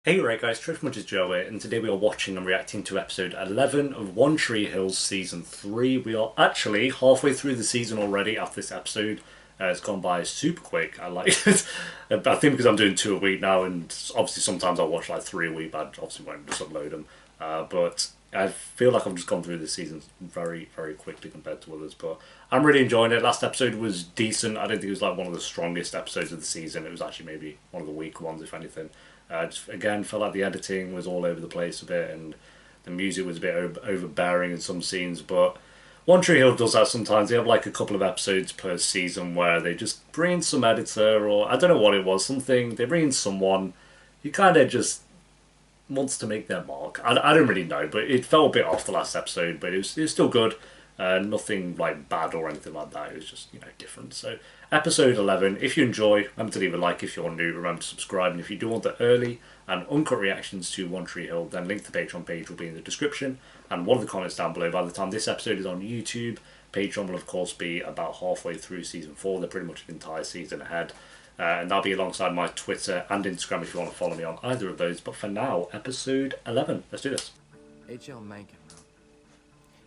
Hey right guys, Trish Much is Joe here, and today we are watching and reacting to episode 11 of One Tree Hill Season 3. We are actually halfway through the season already after this episode. It's gone by super quick, I like it. I think because I'm doing 2 a week now, and obviously sometimes I'll watch like 3 a week, but I obviously won't just upload them. But I feel like I've just gone through this season very, very quickly compared to others, but I'm really enjoying it. Last episode was decent. I don't think it was like one of the strongest episodes of the season. It was actually maybe one of the weaker ones, if anything. Just, again, felt like the editing was all over the place a bit, and the music was a bit overbearing in some scenes. But One Tree Hill does that sometimes. They have like a couple of episodes per season where they just bring in some editor, or I don't know what it was, something. They bring in someone who kind of just wants to make their mark. I don't really know, but it felt a bit off the last episode, but it was still good. Nothing like bad or anything like that. It was just, different. So, episode 11. If you enjoy, remember to leave a like. If you're new, remember to subscribe. And if you do want the early and uncut reactions to One Tree Hill, then link to the Patreon page will be in the description and one of the comments down below. By the time this episode is on YouTube, Patreon will of course be about halfway through season 4. They're pretty much an entire season ahead. And that'll be alongside my Twitter and Instagram if you want to follow me on either of those. But for now, episode 11. Let's do this. H.L. Mencken wrote,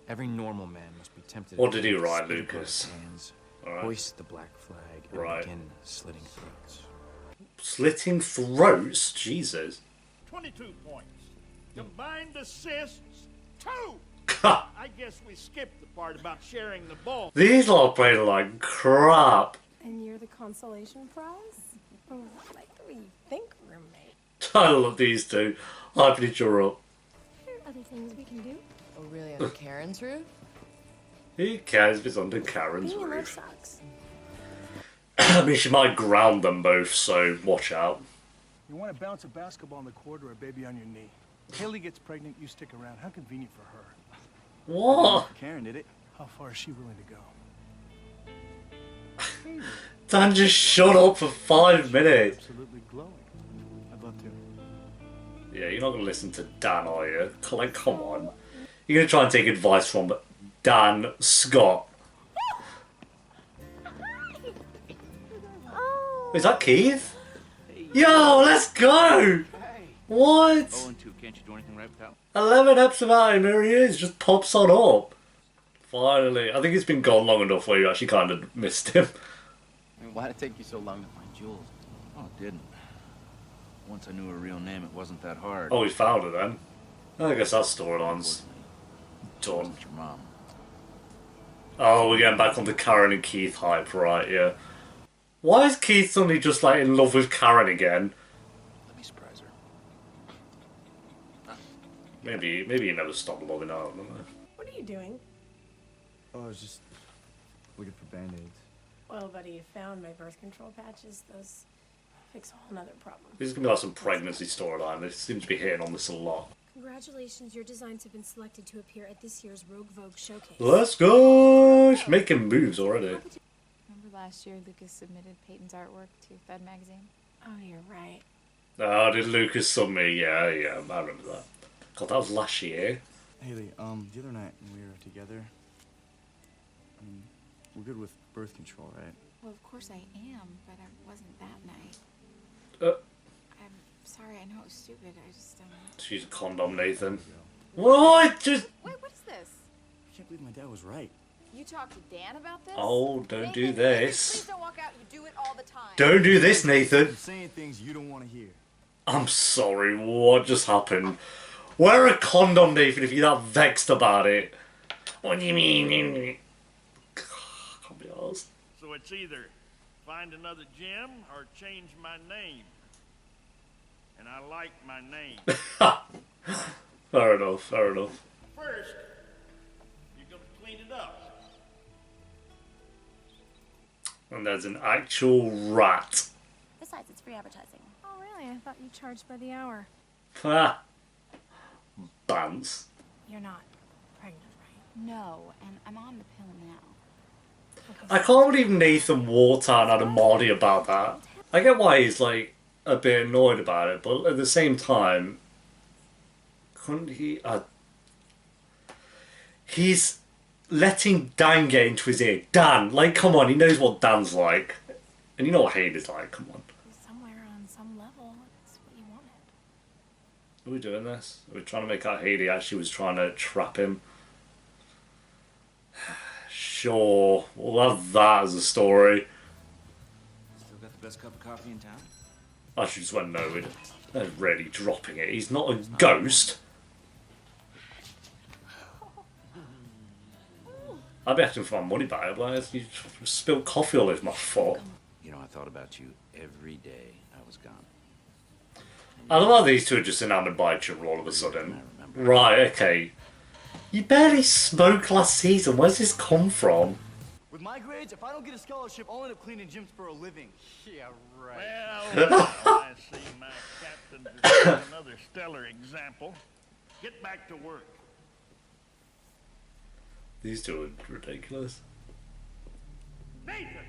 "Every normal man must be tempted." What did he write, Lucas? Hands, Right. hoist the black flag, and Right. begin slitting throats. Slitting throats? Jesus. 22 points. Combined assists, 2. Ha! I guess we skipped the part about sharing the ball. These lot played like crap. And you're the consolation prize? Oh, I like the way you think, roommate. I love these two. Hyping each other up. There are other things we can do. Oh, really? On Karen's roof? Who cares if it's under Karen's Being in love roof? sucks. I mean, she might ground them both, so watch out. You want to bounce a basketball on the court or a baby on your knee. Haley gets pregnant, you stick around. How convenient for her. What? Karen did it. How far is she willing to go? Dan just shut up for 5 minutes. Absolutely glowing. I'd love to. Yeah, you're not going to listen to Dan, are you? Like, come on. You're going to try and take advice from Dan Scott. Oh. Is that Keith? Yo, let's go! What? 0-2. Can't you do anything right without? 11 episodes out, and there he is, just pops on up. Finally. I think it's been gone long enough where you actually kind of missed him. I mean, why'd it take you so long to find Jules? Oh, it didn't. Once I knew her real name, it wasn't that hard. Oh, we found her then. I guess that storyline's done. Wasn't your mom. Oh, we're getting back on the Karen and Keith hype, right, yeah. Why is Keith suddenly just like in love with Karen again? Let me surprise her. Maybe he never stopped loving her, I don't know. What are you doing? Oh, I was just looking for band-aids. Well, buddy, you found my birth control patches. Those fix a whole nother problem. This is going to be like some pregnancy storyline. They seem to be hitting on this a lot. Congratulations, your designs have been selected to appear at this year's Rogue Vogue showcase. Let's go! She's making moves already. Remember last year Lucas submitted Peyton's artwork to Fed magazine? Oh, you're right. Oh, did Lucas submit? Yeah, I remember that. God, that was last year. Haley, the other night when we were together, we're good with birth control, right? Well, of course I am, but I wasn't that night. Uh, I'm sorry, I know it was stupid. I just, she's a condom, Nathan. What? Just... Wait, what is this? I can't believe my dad was right. You talked to Dan about this? Oh, don't do Nathan, this. Please don't walk out. You do it all the time. Don't do this, Nathan. I'm saying things you don't want to hear. I'm sorry, what just happened? Wear a condom, Nathan, if you're that vexed about it. What do you mean? Can't be arsed. So it's either find another gym or change my name. And I like my name. Fair enough, fair enough. First, you're going to clean it up. And there's an actual rat. Besides, it's free advertising. Oh, really? I thought you charged by the hour. Ha! Bants. You're not pregnant, right? No, and I'm on the pill now. I can't believe Nathan Wartown had a Marty about that. I get why he's like a bit annoyed about it, but at the same time, couldn't he? He's letting Dan get into his ear. Dan, like, come on, he knows what Dan's like, and you know what Haley's like. Come on. Somewhere on some level, it's what you wanted. Are we doing this? Are we trying to make out Haley actually was trying to trap him? Sure, we'll have that as a story. Still got the best cup of coffee in town? I should just went no, they're really dropping it. He's not a ghost. I'd be asking for my money back. Like, you spilled coffee all over my foot. You know, I thought about you every day I was gone. I love how these two are just enamored by each other all of a sudden. Right, okay. You barely spoke last season. Where's this come from? With my grades, if I don't get a scholarship, I'll end up cleaning gyms for a living. Yeah, right. Well, I see my captain deserves another stellar example. Get back to work. These two are ridiculous. Nathan!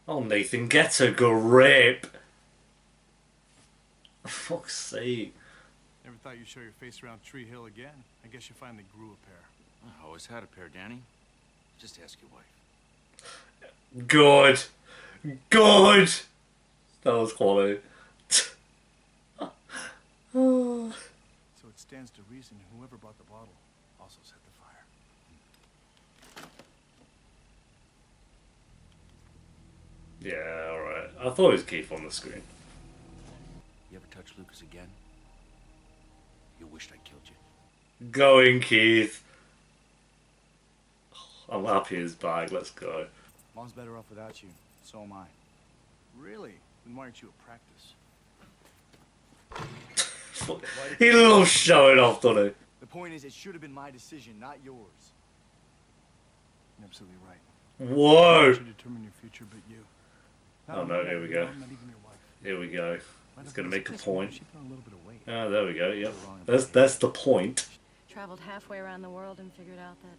Oh, Nathan, get a grip. For fuck's sake. Never thought you'd show your face around Tree Hill again. I guess you finally grew a pair. I always had a pair, Danny. Just ask your wife. Good. Good. That was quality. So it stands to reason whoever bought the bottle also set the fire. Yeah, alright. I thought it was Keith on the screen. You ever touch Lucas again? You wished I killed you. Going, Keith. I'm happy he's back. Let's go. Mom's better off without you. So am I. Really? Then why aren't you at practice? He loves showing off, doesn't he? The point is, it should have been my decision, not yours. You're absolutely right. Whoa. You should determine your future, but you. Not Oh no, only here we that, go. Not even your wife. Here we go. Why He's don't going to you make a just point. She put on a little bit of weight. Ah, there we go, yep. That's the point. Traveled halfway around the world and figured out that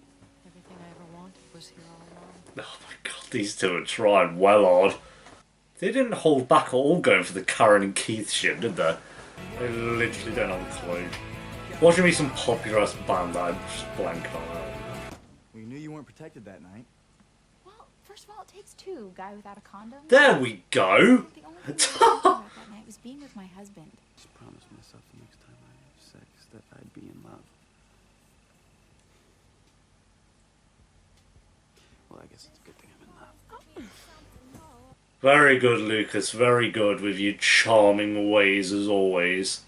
everything I ever wanted was here all along. Oh my god, these two are trying well hard. They didn't hold back at all going for the Karen and Keith shit, did they? They literally don't have a clue. Watching me some popular ass band that I'm just blanking on that. Well, you knew you weren't protected that night. Well, first of all, it takes two. Guy without a condom. There we go! The only thing I was thinking about that night was being with my husband. Just promise myself the next time I have sex that I'd be in love. Well, I guess it's a good thing I'm in love. Very good, Lucas, very good with your charming ways as always.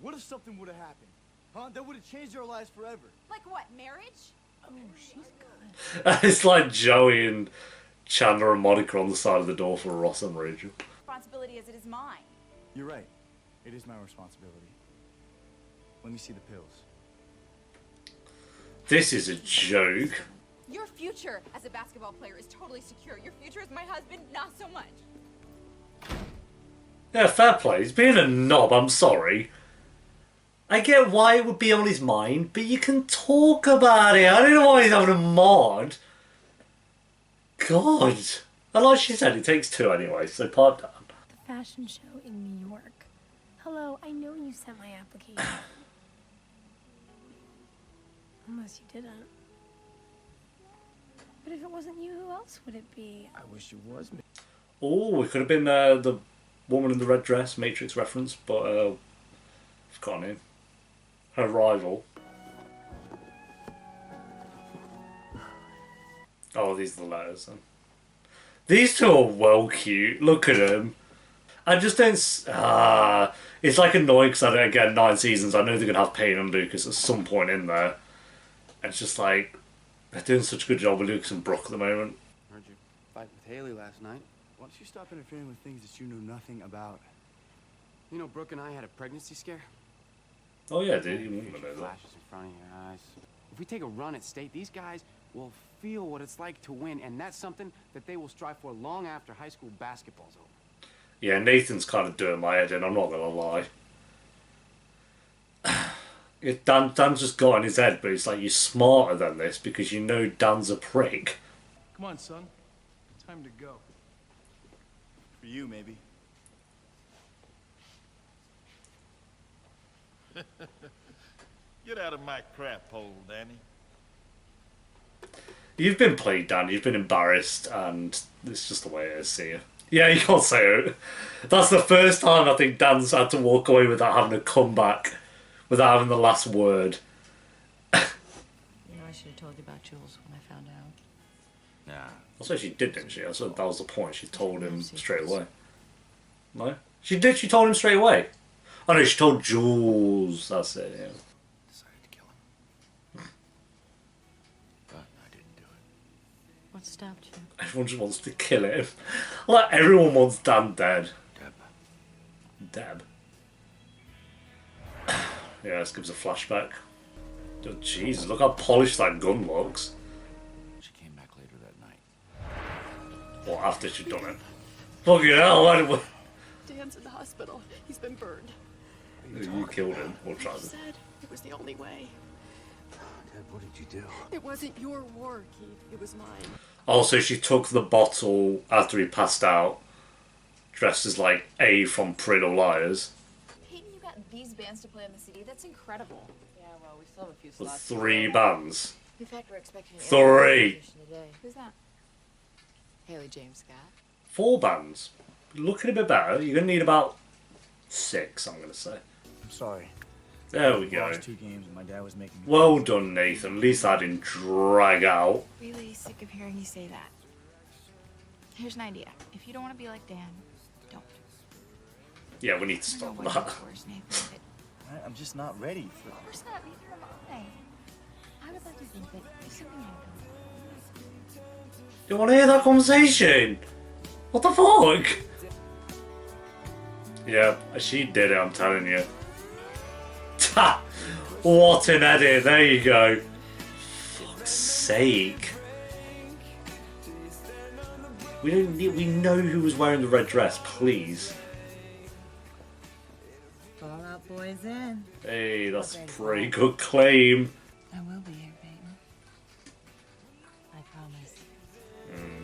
What if something would have happened? Huh? That would have changed our lives forever. Like what, marriage? Oh, she's good. It's like Joey and Chandler and Monica on the side of the door for Ross and Rachel. Responsibility as it is mine. You're right. It is my responsibility. Let me see the pills. This is a joke. Your future as a basketball player is totally secure. Your future as my husband, not so much. Yeah, fair play. He's being a knob, I'm sorry. I get why it would be on his mind, but you can talk about it. I don't know why he's having a mod. God. And like she said, it takes two anyway, so pipe down. The fashion show in New York. Hello, I know you sent my application. Unless you didn't. But if it wasn't you, who else would it be? I wish it was me. Oh, it could have been the woman in the red dress, Matrix reference, but I've forgotten her name. Her rival. Oh, these are the letters then. These two are well cute. Look at them. I just don't... it's like annoying because, again, 9 seasons. I know they're going to have Payne and Lucas at some point in there. And it's just like... They're doing such a good job with Lucas and Brooke at the moment. Heard you fight with Haley last night. Why don't you stop interfering with things that you know nothing about? You know, Brooke and I had a pregnancy scare. Oh yeah, dude. You wouldn't know that. Flashes in front of your eyes. If we take a run at state, these guys will feel what it's like to win, and that's something that they will strive for long after high school basketball's over. Yeah, Nathan's kind of doing my head in, I'm not going to lie. Dan's just got in his head, but it's like, you're smarter than this because you know Dan's a prick. Come on, son. Time to go. For you, maybe. Get out of my crap hole, Danny. You've been played, Dan. You've been embarrassed, and it's just the way it is, see you. Yeah, you can't say it. That's the first time I think Dan's had to walk away without having a comeback, without having the last word. You know, I should have told you about Jules when I found out. Nah. Also, she did, didn't she? I said that was the point. She told him straight away. No? She did, she told him straight away. Oh no, she told Jules. That's it, yeah. Decided to kill him. But I didn't do it. What stopped you? Everyone just wants to kill him. Like, everyone wants Dan dead. Deb. Deb. Yeah, this gives a flashback. Oh, Jesus, look how polished that gun looks. She came back later that night. Well, after she'd done it. Fucking hell, why did we... Dan's in the hospital. He's been burned. You killed him. We'll try He them. said it was the only way. Dad, what did you do? It wasn't your war, Keith. It was mine. Also, she took the bottle after he passed out, dressed as, like, A from Pretty Little Liars, Peyton, you got these bands to play on the CD. That's incredible. Yeah, well, we still have a few with slots. 3 bands. In fact, we're expecting an 3! today. Who's that? Haley James Scott. 4 bands. Looking a bit better. You're going to need about 6, I'm going to say. I'm sorry. There we I go. lost 2 games and my dad was making me... Well done, Nathan. At least that didn't drag out. Really sick of hearing you say that. Here's an idea. If you don't want to be like Dan, don't. Yeah, we need to I stop know what that. you're worse, Nathan, but I'm just not ready for... of course not. Neither am I. I would like to think that if something happened, You want to hear that conversation? What the fuck? Yeah, she did it, I'm telling you. Ha! What an edit, there you go. Fuck's sake. We don't need, we know who was wearing the red dress, please. Fallout Boy's in. Hey, that's a pretty good claim. I will be here, Peyton. I promise.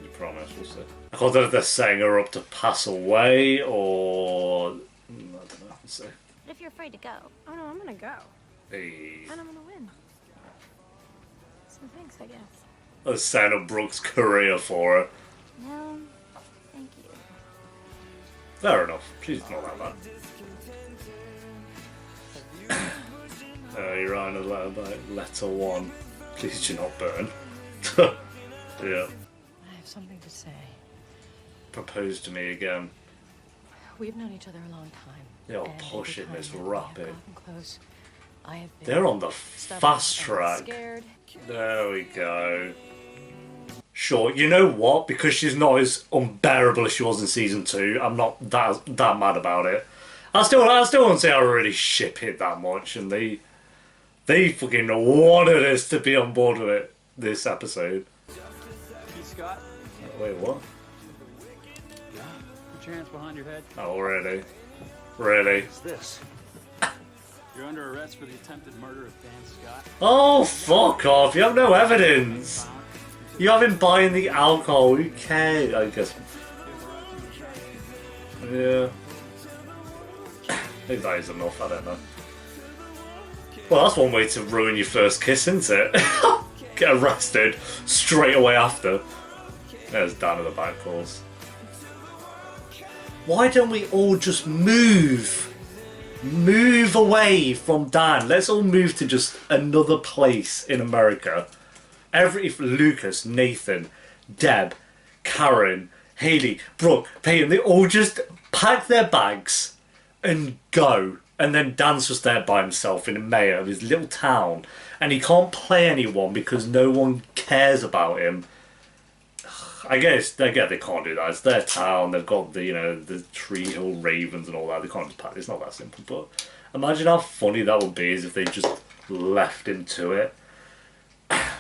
You promise, we'll see. I can't tell if they're setting her up to pass away or... I don't know, we'll see. If you're afraid to go. Oh no, I'm gonna go. Hey. And I'm gonna win. So thanks, I guess. That's setting up Brooke's career for her. No, thank you. Fair enough. She's not that bad. You're on a letter by letter 1. Please do not burn. Yeah. I have something to say. Propose to me again. We've known each other a long time. Yo, and push it, every Miss time that we have Rapid. gotten close, I have been They're on the stubborn fast and track. Scared. There we go. Sure, you know what? Because she's not as unbearable as she was in season 2, I'm not that mad about it. I still won't say I really ship it that much, and they fucking wanted us to be on board with it this episode. Keith Scott, Wait, what? put your hands behind your head. Oh, really? Really? What's this? You're under arrest for the attempted murder of Dan Scott. Oh, fuck off! You have no evidence. You have him buying the alcohol. Who cares? I guess. Yeah. I think that is enough. I don't know. Well, that's one way to ruin your first kiss, isn't it? Get arrested straight away after. There's Dan at the back, of course. Why don't we all just move? Move away from Dan. Let's all move to just another place in America. If Lucas, Nathan, Deb, Karen, Haley, Brooke, Peyton, they all just pack their bags and go. And then Dan's just there by himself in the mayor of his little town. And he can't play anyone because no one cares about him. I guess they can't do that. It's their town. They've got the the Tree Hill Ravens and all that. They can't just pack. It's not that simple. But imagine how funny that would be if they just left him to it.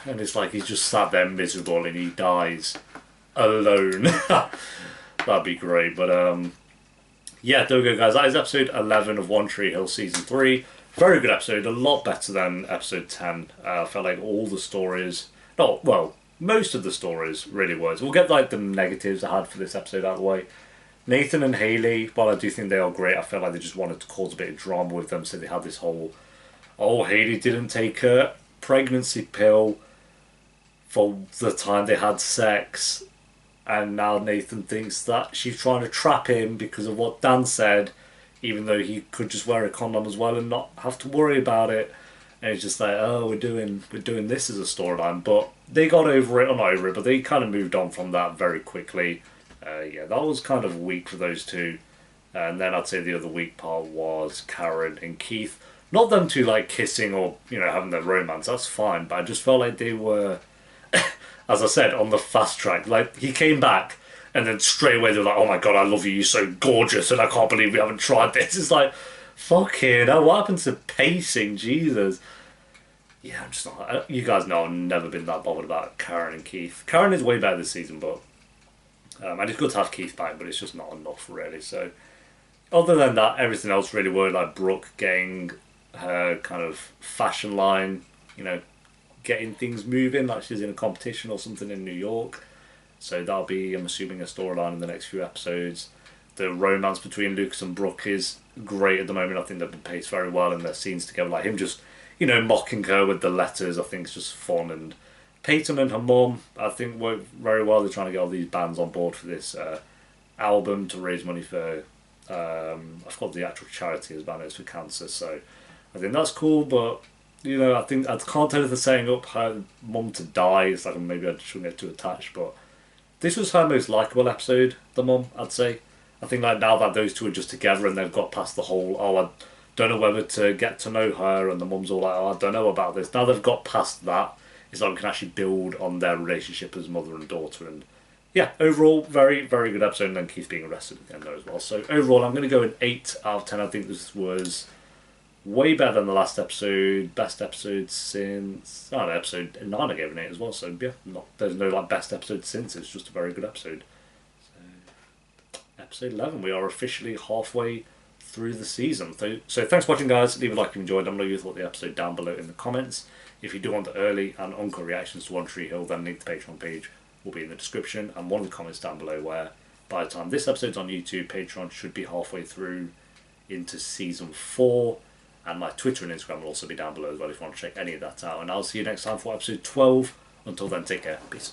And it's like he's just sat there miserable and he dies alone. That'd be great. But yeah, there we go, guys. That is episode 11 of One Tree Hill season 3. Very good episode. A lot better than episode 10. I felt like all the stories, most of the stories really was. We'll get like the negatives I had for this episode out of the way. Nathan and Haley, while I do think they are great, I felt like they just wanted to cause a bit of drama with them, so they had this whole, Haley didn't take her pregnancy pill for the time they had sex. and now Nathan thinks that she's trying to trap him because of what Dan said, even though he could just wear a condom as well and not have to worry about it. And it's just like, oh, we're doing this as a storyline. But they got over it, or not over it, but they kind of moved on from that very quickly. Yeah, that was kind of weak for those two. And then I'd say the other weak part was Karen and Keith. Not them two like kissing or, you know, having their romance, that's fine, but I just felt like they were, as I said, on the fast track. Like, he came back and then straight away they're like, oh my god, I love you, you're so gorgeous and I can't believe we haven't tried this. It's like, fucking hell, what happened to pacing? Jesus. Yeah, I'm just not, you guys know I've never been that bothered about Karen and Keith. Karen is way better this season, but and it's good to have Keith back, but it's just not enough really. So other than that, everything else really worked, like Brooke getting her kind of fashion line, you know, getting things moving, like she's in a competition or something in New York. So that'll be, I'm assuming, a storyline in the next few episodes. The romance between Lucas and Brooke is great at the moment. I think they've been paced very well in their scenes together. Like him just, you know, mocking her with the letters, I think is just fun. And Peyton and her mum, I think, work very well. They're trying to get all these bands on board for this album to raise money for, I forgot the actual charity as band is, for cancer. So I think that's cool, but, you know, I think I can't tell if they're setting up her mum to die. It's like maybe I shouldn't get too attached, but this was her most likeable episode, the mum, I'd say. I think like now that those two are just together and they've got past the whole, oh, I don't know whether to get to know her, and the mum's all like, oh, I don't know about this. Now they've got past that, it's like we can actually build on their relationship as mother and daughter. And yeah, overall, very, very good episode, and then Keith being arrested at the end there as well. So overall, I'm going to go an 8 out of 10. I think this was way better than the last episode. Best episode since... Oh, no, episode 9 I gave an 8 as well. So yeah, there's no like best episode since. It's just a very good episode. So, episode 11. We are officially halfway through the season. So thanks for watching, guys. Leave a like if you enjoyed. Let me know what you thought of the episode down below in the comments. If you do want the early and uncut reactions to One Tree Hill, then link to the Patreon page will be in the description and one of the comments down below, where by the time this episode's on YouTube, Patreon should be halfway through into season 4. And my Twitter and Instagram will also be down below as well if you want to check any of that out. And I'll see you next time for episode 12. Until then, take care. Peace.